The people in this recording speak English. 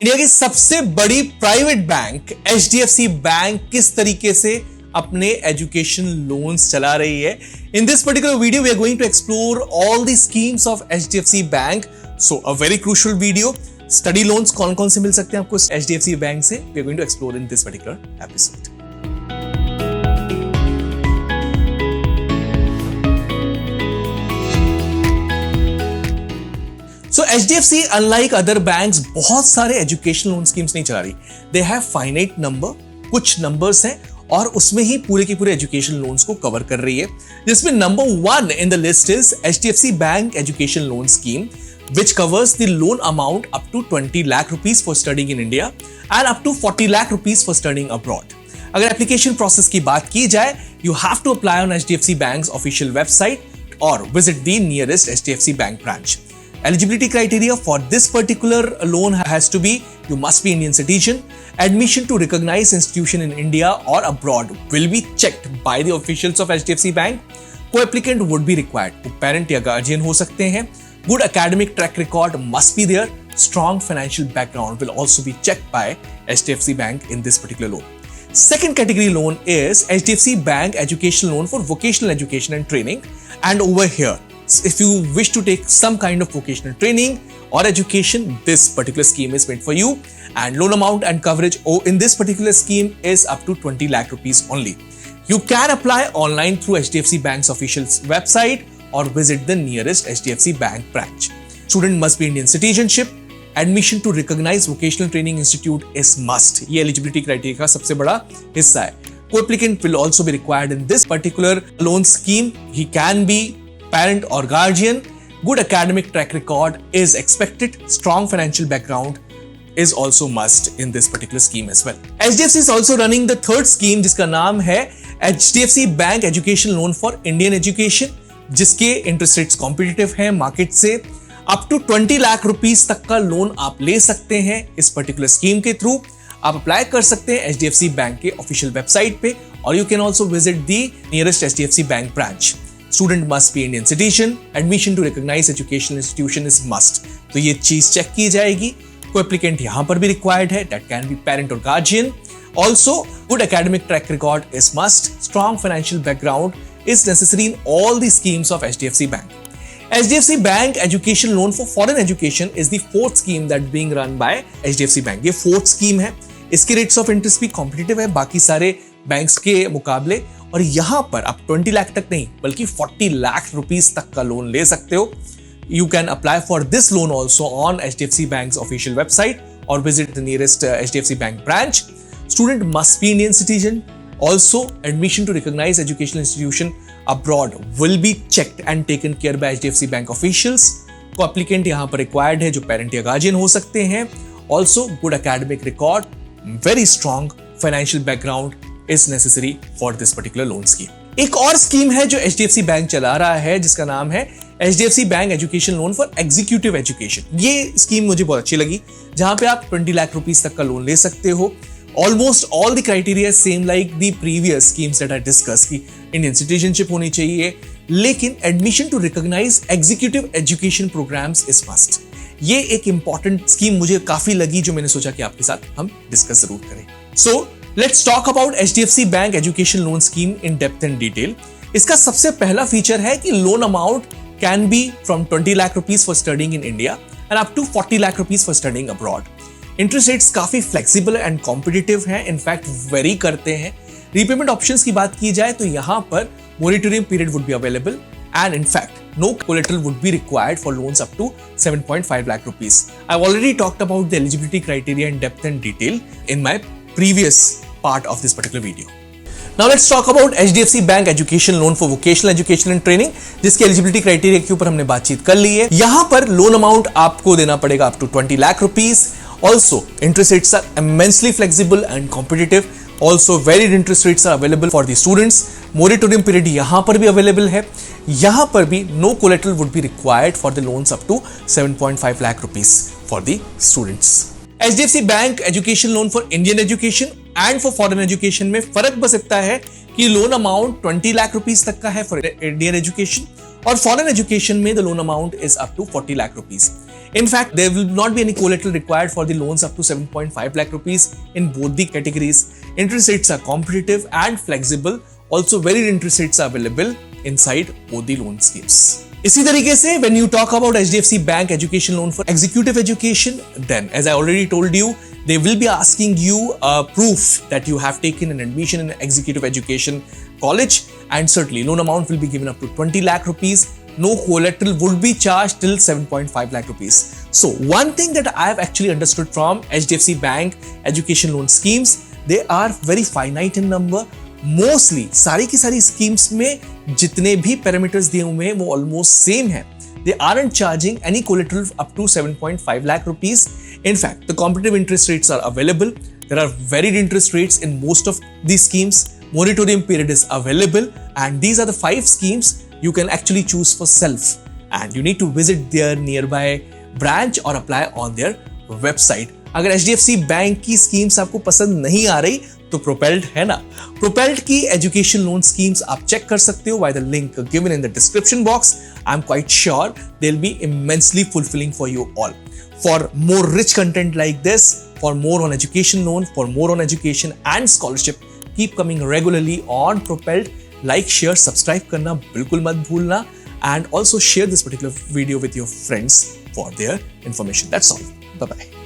India की सबसे बड़ी प्राइवेट बैंक एचडीएफसी बैंक किस तरीके से अपने एजुकेशन लोन्स चला रही है। In this particular video we are going to explore all the schemes of HDFC bank. So a very crucial video. Study loans कौन कौन से मिल सकते हैं आपको एचडीएफसी बैंक से, we are going to explore in this particular episode. So HDFC unlike other banks बहुत सारे एजुकेशन लोन स्कीम्स नहीं चला रही। दे हैव फाइनाइट नंबर, कुछ नंबर्स हैं और उसमें ही पूरे के पूरे एजुकेशन लोन्स को कवर कर रही है, जिसमें number 1 in the list is HDFC bank education loan scheme which covers the loan amount up to 20 lakh rupees for studying in India and up to 40 lakh rupees for studying abroad. अगर application process की बात की जाए, you have to apply on HDFC Bank's official website or visit the nearest HDFC Bank branch. Eligibility criteria for this particular loan has to be you must be Indian citizen. Admission to recognized institution in India or abroad will be checked by the officials of HDFC Bank. Co-applicant would be required. Parent या guardian हो सकते हैं. Good academic track record must be there. Strong financial background will also be checked by HDFC Bank in this particular loan. Second category loan is HDFC Bank education loan for vocational education and training. And over here, if you wish to take some kind of vocational training or education, this particular scheme is meant for you. And loan amount and coverage in this particular scheme is up to 20 lakh rupees only. You can apply online through HDFC Bank's official website or visit the nearest HDFC Bank branch. Student must be Indian citizenship. Admission to recognized vocational training institute is must. ये eligibility criteria का सबसे बड़ा हिस्सा है. Co-applicant will also be required in this particular loan scheme. He can be parent or guardian. Good academic track record is expected. Strong financial background is also must in this particular scheme as well. HDFC is also running the third scheme जिसका नाम है HDFC Bank Education Loan for Indian Education, जिसके interest rates competitive हैं market से। Up to 20 lakh rupees तक का loan आप ले सकते हैं इस पर्टिकुलर स्कीम के थ्रू। आप अप्लाई कर सकते हैं HDFC बैंक के ऑफिशियल वेबसाइट पे और you can also visit the nearest HDFC bank branch. Student must be Indian citizen. Admission to recognized educational institution is must. तो ये चीज चेक की जाएगी। कोई एप्लीकेंट यहाँ पर भी रिक्वायर्ड है, that can be parent or guardian. Also, good academic track record is must. Strong financial background is necessary in all the schemes of HDFC Bank. HDFC Bank Education Loan for Foreign Education is the fourth scheme that being run by HDFC Bank. ये fourth scheme है। इसके rates of interest भी competitive है बाकी सारे banks के मुकाबले, और यहां पर आप 20 लाख तक नहीं बल्कि 40 लाख रुपीस तक का लोन ले सकते हो। You can apply for this loan also on HDFC Bank's official website और visit the nearest HDFC Bank branch. Student must be Indian citizen. Also, admission to recognized educational institution abroad will be checked and taken care by HDFC Bank officials. को applicant यहाँ पर required है जो parent या guardian हो सकते हैं. Also, good academic record, very strong financial background is necessary for this particular loan scheme. एक और स्कीम है जो HDFC बैंक चला रहा है जिसका नाम है HDFC bank education loan for executive education. ये स्कीम मुझे बहुत अच्छी लगी, जहां पे आप 20 लाख रुपीस तक का लोन ले सकते हो। Almost all the criteria same like the previous schemes that I discuss की इंडियन सिटीजनशिप होनी चाहिए, लेकिन admission to recognise executive education programs is must. ये एक इंपॉर्टेंट स्कीम मुझे काफी लगी जो मैंने सोचा कि आपके साथ हम डिस्कस जरूर करें। सो Let's talk about HDFC Bank Education Loan Scheme in depth and detail. इसका सबसे पहला फीचर है कि loan amount can be from 20 lakh rupees for studying in India and up to 40 lakh rupees for studying abroad. Interest rates काफी flexible and competitive हैं, in fact very करते हैं। Repayment options की बात की जाए तो यहाँ पर moratorium period would be available and in fact no collateral would be required for loans up to 7.5 lakh rupees. I've already talked about the eligibility criteria in depth and detail in my previous part of this particular video. Now let's talk about HDFC Bank Education Loan for Vocational Education and Training, जिसके eligibility criteria के ऊपर हमने बातचीत कर ली है। यहाँ पर loan amount आपको देना पड़ेगा up to 20 lakh rupees. Also, interest rates are immensely flexible and competitive. Also, varied interest rates are available for the students. Moratorium period यहाँ पर भी available है। यहाँ पर भी no collateral would be required for the loans up to 7.5 lakh rupees for the students. HDFC Bank Education Loan for Indian Education and for Foreign Education में फर्क बस इतना है कि लोन अमाउंट 20 लाख रुपीस तक का है फॉर इंडियन एजुकेशन और फॉरेन एजुकेशन में the loan amount is up to 40 lakh rupees. In fact, there will not be any collateral required for the loans up to 7.5 lakh rupees in both the categories. Interest rates are competitive and flexible. Also, varied interest rates are available inside both the loan schemes. इसी तरीके से when you talk about HDFC Bank education loan for executive education, then as I already told you, they will be asking you a proof that you have taken an admission in executive education college, and certainly loan amount will be given up to 20 lakh rupees. No collateral would be charged till 7.5 lakh rupees. So one thing that I have actually understood from HDFC Bank education loan schemes, they are very finite in number. Mostly सारी की सारी schemes में जितने भी parameters दिए हुए हैं वो almost same है. They aren't charging any collateral up to 7.5 lakh rupees. In fact, the competitive interest rates are available. There are varied interest rates in most of these schemes. Moratorium period is available, and these are the 5 schemes you can actually choose for self. And you need to visit their nearby branch or apply on their website. अगर HDFC bank की schemes आपको पसंद नहीं आ रही तो propelled है ना. Propelled की एजुकेशन लोन स्कीम्स आप चेक कर सकते हो by the link given in the description box. I am quite sure they will be immensely fulfilling for you all. For more rich content like this, for more on education loan, for more on education and scholarship, keep coming regularly on propelled. Like, share, subscribe करना बिल्कुल मत भूलना, and also share this particular video with your friends for their information. That's all. Bye bye.